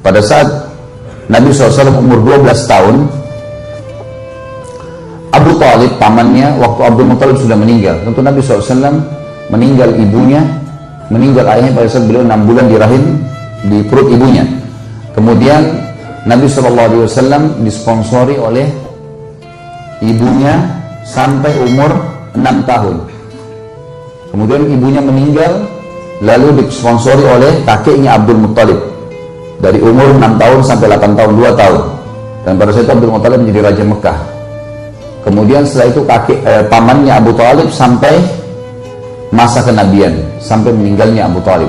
pada saat Nabi SAW umur 12 tahun, Abu Talib, pamannya, waktu Abdul Muttalib sudah meninggal. Tentu Nabi SAW meninggal ibunya, meninggal ayahnya pada saat beliau 6 bulan di rahim, di perut ibunya. Kemudian Nabi SAW disponsori oleh ibunya sampai umur 6 tahun. Kemudian ibunya meninggal, lalu disponsori oleh kakeknya Abdul Muttalib dari umur 6 tahun sampai 8 tahun, 2 tahun. Dan pada saat itu Abdul Muttalib menjadi Raja Mekah. Kemudian setelah itu pamannya Abu Talib sampai masa kenabian, sampai meninggalnya Abu Talib.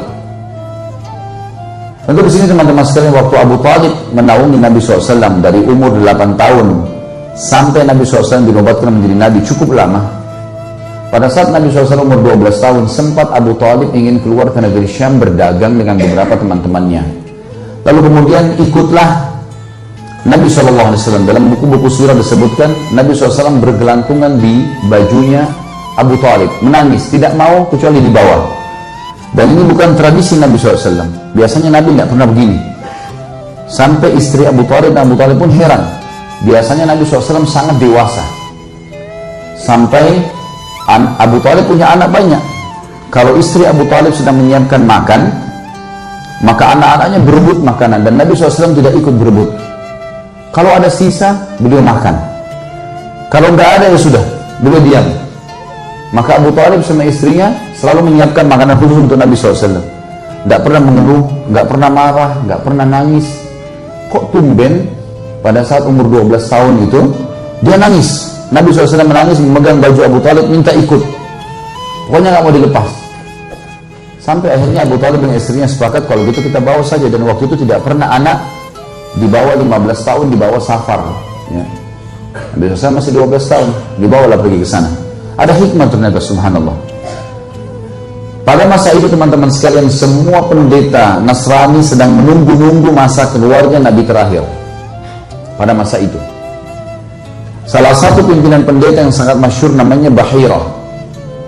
Tentu di sini teman-teman sekalian, waktu Abu Talib menaungi Nabi SAW dari umur 8 tahun sampai Nabi SAW dinobatkan menjadi Nabi, cukup lama. Pada saat Nabi SAW umur 12 tahun, sempat Abu Talib ingin keluar ke negeri Syam berdagang dengan beberapa teman-temannya. Lalu kemudian ikutlah Nabi SAW. Dalam buku-buku sirah disebutkan Nabi SAW bergelantungan di bajunya Abu Talib, menangis, tidak mau kecuali di bawah. Dan ini bukan tradisi Nabi SAW. Biasanya Nabi tidak pernah begini. Sampai istri Abu Talib dan Abu Talib pun heran. Biasanya Nabi SAW sangat dewasa. Sampai Abu Talib punya anak banyak. Kalau istri Abu Talib sedang menyiapkan makan, maka anak-anaknya berebut makanan, dan Nabi SAW tidak ikut berebut. Kalau ada sisa, beliau makan. Kalau nggak ada, ya sudah, beliau diam. Maka Abu Talib sama istrinya selalu menyiapkan makanan khusus untuk Nabi SAW. Nggak pernah mengeluh, nggak pernah marah, nggak pernah nangis. Kok tumben pada saat umur 12 tahun itu dia nangis? Nabi SAW menangis, memegang baju Abu Talib, minta ikut. Pokoknya nggak mau dilepas. Sampai akhirnya Abu Talib dan istrinya sepakat, kalau gitu kita bawa saja. Dan waktu itu tidak pernah anak di bawah 15 tahun dibawa safar. Ya. Nabi SAW masih 12 tahun, dibawalah pergi ke sana. Ada hikmah ternyata, subhanallah. Pada masa itu teman-teman sekalian, semua pendeta Nasrani sedang menunggu-nunggu masa keluarnya Nabi terakhir. Pada masa itu, salah satu pimpinan pendeta yang sangat masyhur namanya Bahirah,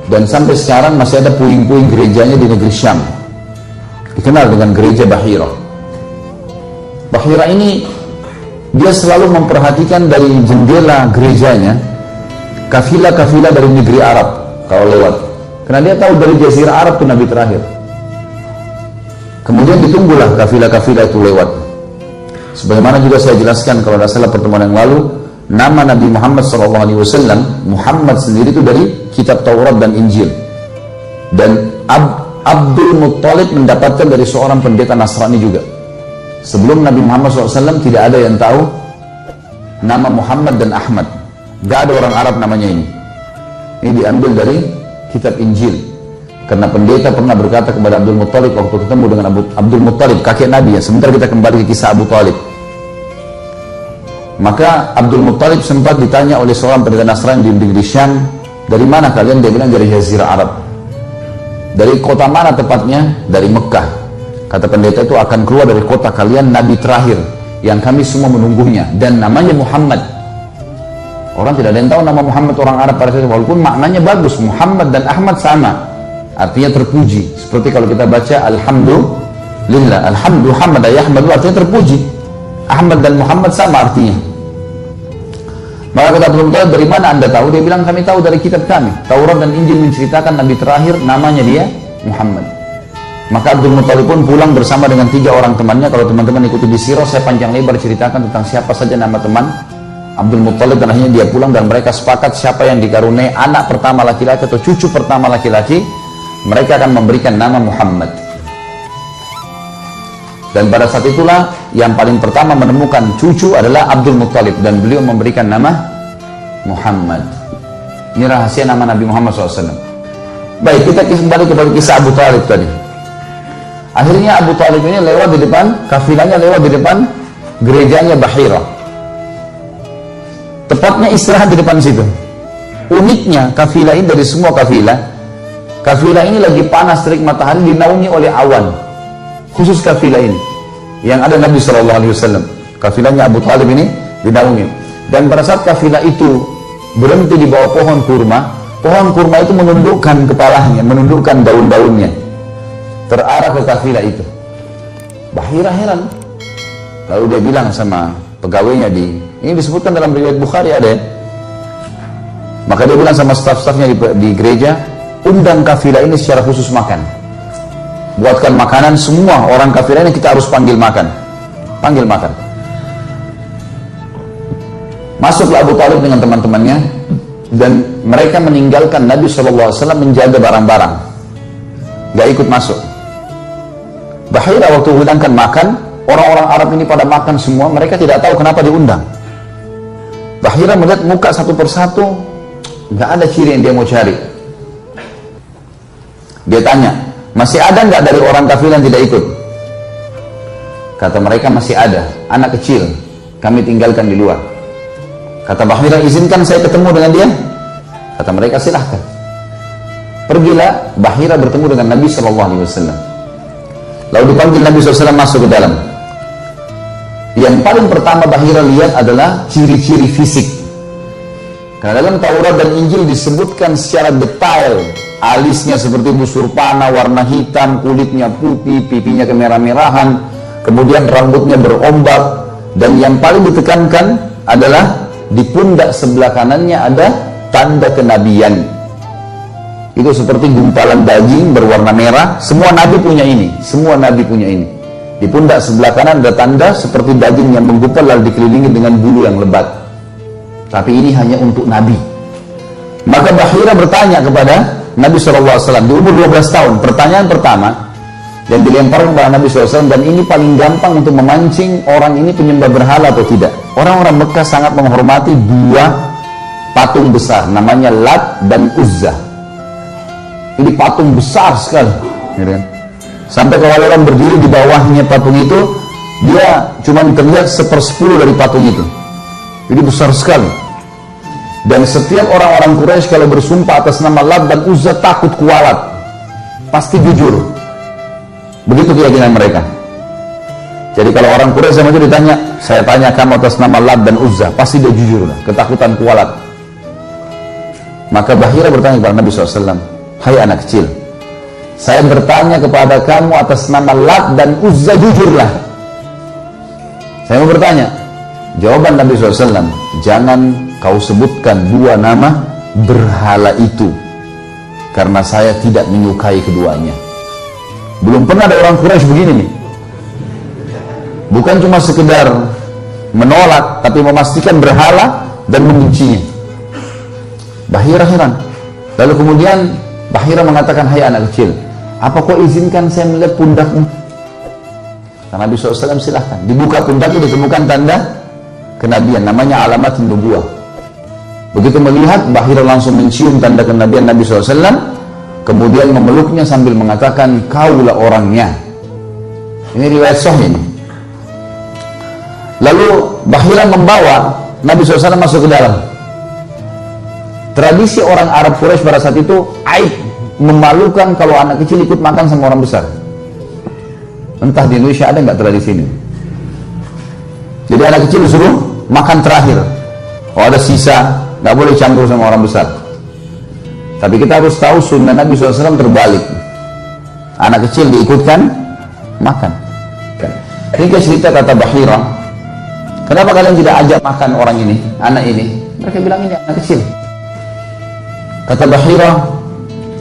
dan sampai sekarang masih ada puing-puing gerejanya di negeri Syam, dikenal dengan gereja Bahirah. Bahirah ini dia selalu memperhatikan dari jendela gerejanya kafilah-kafilah dari negeri Arab kalau lewat, karena dia tahu dari Jazirah Arab itu Nabi terakhir. Kemudian ditunggulah kafilah-kafilah itu lewat. Sebagaimana juga saya jelaskan kalau tidak salah pertemuan yang lalu, nama Nabi Muhammad SAW, Muhammad sendiri itu dari kitab Taurat dan Injil. Dan Abdul Muttalib mendapatkan dari seorang pendeta Nasrani juga. Sebelum Nabi Muhammad SAW tidak ada yang tahu nama Muhammad dan Ahmad. Gak ada orang Arab namanya ini. Ini diambil dari kitab Injil. Karena pendeta pernah berkata kepada Abdul Muttalib waktu ketemu dengan Abdul Muttalib, kakek Nabi ya. Sebentar kita kembali ke kisah Abu Talib. Maka Abdul Muttalib sempat ditanya oleh seorang pendeta Nasrani di negeri Syam, dari mana kalian? Dia bilang dari Jazirah Arab. Dari kota mana tepatnya? Dari Mekah. Kata pendeta itu, akan keluar dari kota kalian Nabi terakhir yang kami semua menunggunya, dan namanya Muhammad. Orang tidak ada yang tahu nama Muhammad orang Arab pada saat itu, walaupun maknanya bagus. Muhammad dan Ahmad sama, artinya terpuji. Seperti kalau kita baca Alhamdulillah, Alhamdulillah, Yahmadu, artinya terpuji. Ahmad dan Muhammad sama artinya. Maka kata Abdul Muttalib, dari mana anda tahu? Dia bilang, kami tahu dari kitab kami. Taurat dan Injil menceritakan Nabi terakhir namanya dia Muhammad. Maka Abdul Muttalib pun pulang bersama dengan 3 orang temannya. Kalau teman-teman ikuti di sirah, saya panjang lebar ceritakan tentang siapa saja nama teman Abdul Muttalib, dan akhirnya dia pulang dan mereka sepakat siapa yang dikaruniai anak pertama laki-laki atau cucu pertama laki-laki, mereka akan memberikan nama Muhammad. Dan pada saat itulah yang paling pertama menemukan cucu adalah Abdul Muttalib, dan beliau memberikan nama Muhammad. Ini rahasia nama Nabi Muhammad SAW. Baik, kita kembali kepada kisah Abu Talib tadi. Akhirnya Abu Talib ini lewat di depan, kafilahnya lewat di depan gerejanya Bahirah. Tepatnya istirahat di depan situ. Uniknya kafilah ini dari semua kafilah ini lagi panas terik matahari, dinaungi oleh awan. Khusus kafilah ini yang ada Nabi SAW, kafilahnya Abu Talib ini dinaungi. Dan pada saat kafilah itu berhenti di bawah pohon kurma itu menundukkan kepalanya, menundukkan daun-daunnya, terarah ke kafilah itu. Bahirah heran, Lalu dia bilang sama pegawainya ini disebutkan dalam riwayat Bukhari ada ya. Maka dia bilang sama staf-stafnya di gereja, undang kafilah ini secara khusus makan. Buatkan makanan semua orang kafilah ini kita harus panggil makan. Panggil makan. Masuklah Abu Thalib dengan teman-temannya dan mereka meninggalkan Nabi SAW menjaga barang-barang. Gak ikut masuk. Bahira waktu hidangkan makan, orang-orang Arab ini pada makan semua, mereka tidak tahu kenapa diundang. Bahira melihat muka satu persatu, gak ada ciri yang dia mau cari. Dia tanya, masih ada nggak dari orang kafir yang tidak ikut? Kata mereka masih ada, anak kecil, kami tinggalkan di luar. Kata Bahira, izinkan saya ketemu dengan dia? Kata mereka, silahkan. Pergilah Bahira bertemu dengan Nabi SAW. Lalu dipanggil Nabi SAW masuk ke dalam. Yang paling pertama Bahira lihat adalah ciri-ciri fisik. Karena dalam Taurat dan Injil disebutkan secara detail, alisnya seperti busur panah, warna hitam, kulitnya putih, pipinya kemerah-merahan, kemudian rambutnya berombak, dan yang paling ditekankan adalah di pundak sebelah kanannya ada tanda kenabian. Itu seperti gumpalan daging berwarna merah. Semua nabi punya ini. Semua nabi punya ini. Di pundak sebelah kanan ada tanda seperti daging yang menggumpal lalu dikelilingi dengan bulu yang lebat. Tapi ini hanya untuk nabi. Maka Bahira bertanya kepada Nabi SAW di umur 12 tahun. Pertanyaan pertama yang dilemparkan kepada Nabi SAW, dan ini paling gampang untuk memancing orang ini penyembah berhala atau tidak. Orang-orang Mekah sangat menghormati dua patung besar, namanya Lat dan Uzza. Ini patung besar sekali, sampai kalau orang berdiri di bawahnya patung itu, dia cuma terlihat 1/10 dari patung itu. Jadi besar sekali. Dan setiap orang-orang Quraisy kalau bersumpah atas nama Lat dan Uzza takut kualat, pasti jujur. Begitu keyakinan mereka. Jadi kalau orang Quraisy sama itu ditanya, saya tanya kamu atas nama Lat dan Uzza, pasti dia jujur, ketakutan kualat. Maka Bahira bertanya kepada Nabi SAW, hai anak kecil, saya bertanya kepada kamu atas nama Lat dan Uzza, jujurlah. Saya mau bertanya. Jawaban Nabi SAW, jangan kau sebutkan dua nama berhala itu, karena saya tidak menyukai keduanya. Belum pernah ada orang Quraisy begini nih. Bukan cuma sekedar menolak, tapi memastikan berhala dan membencinya. Bahira heran. Lalu kemudian Bahira mengatakan, hai anak kecil, apa kau izinkan saya melihat pundakmu? Karena Nabi SAW silahkan. Dibuka pundaknya, ditemukan tanda kenabian, namanya alamat nubuwah. Begitu melihat, Bahira langsung mencium tanda kenabian Nabi SAW, kemudian memeluknya sambil mengatakan, kaulah orangnya. Ini riwayat sahih. Lalu Bahira membawa Nabi SAW masuk ke dalam. Tradisi orang Arab Quraisy pada saat itu, aib, memalukan kalau anak kecil ikut makan sama orang besar. Entah di Indonesia ada nggak tradisi ini. Jadi anak kecil disuruh makan terakhir. Oh ada sisa, nggak boleh campur sama orang besar. Tapi kita harus tahu sunnah Nabi SAW terbalik. Anak kecil diikutkan makan. Ini cerita kata Bahira. Kenapa kalian tidak ajak makan orang ini, anak ini? Mereka bilang ini anak kecil. Kata Bahira,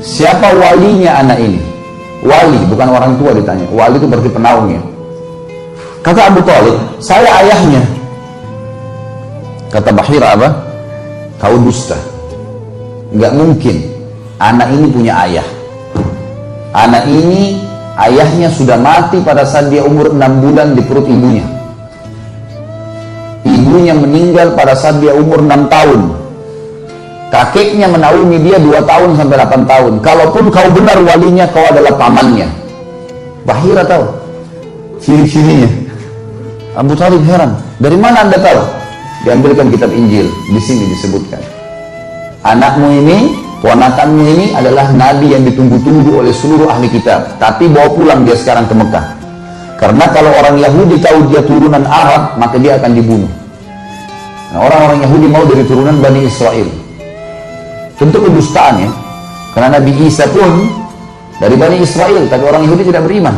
siapa walinya anak ini? Wali, bukan orang tua ditanya. Wali itu berarti penaungnya. Kata Abu Thalib, saya ayahnya. Kata Bahira apa? Kau dusta. Nggak mungkin anak ini punya ayah. Anak ini ayahnya sudah mati pada saat dia umur 6 bulan di perut ibunya. Ibunya meninggal pada saat dia umur 6 tahun. Kakeknya menaungi dia 2 tahun sampai 8 tahun. Kalaupun kau benar walinya, kau adalah pamannya. Bahira tahu ciri-cirinya. Abu Thalib heran, dari mana anda tahu? Diambilkan kitab Injil, di sini disebutkan. Anakmu ini, ponakanmu ini adalah nabi yang ditunggu-tunggu oleh seluruh ahli kitab. Tapi bawa pulang dia sekarang ke Mekah. Karena kalau orang Yahudi tahu dia turunan Arab, maka dia akan dibunuh. Nah, orang-orang Yahudi mau dari turunan Bani Israel. Tentu kedustaan ya. Karena Nabi Isa pun dari Bani Israel, tapi orang Yahudi tidak beriman.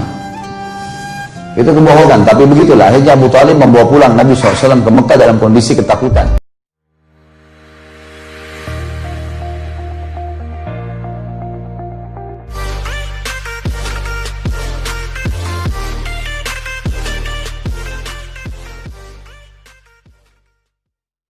Itu kebohongan, tapi begitulah akhirnya Abu Talib membawa pulang Nabi SAW ke Mekah dalam kondisi ketakutan.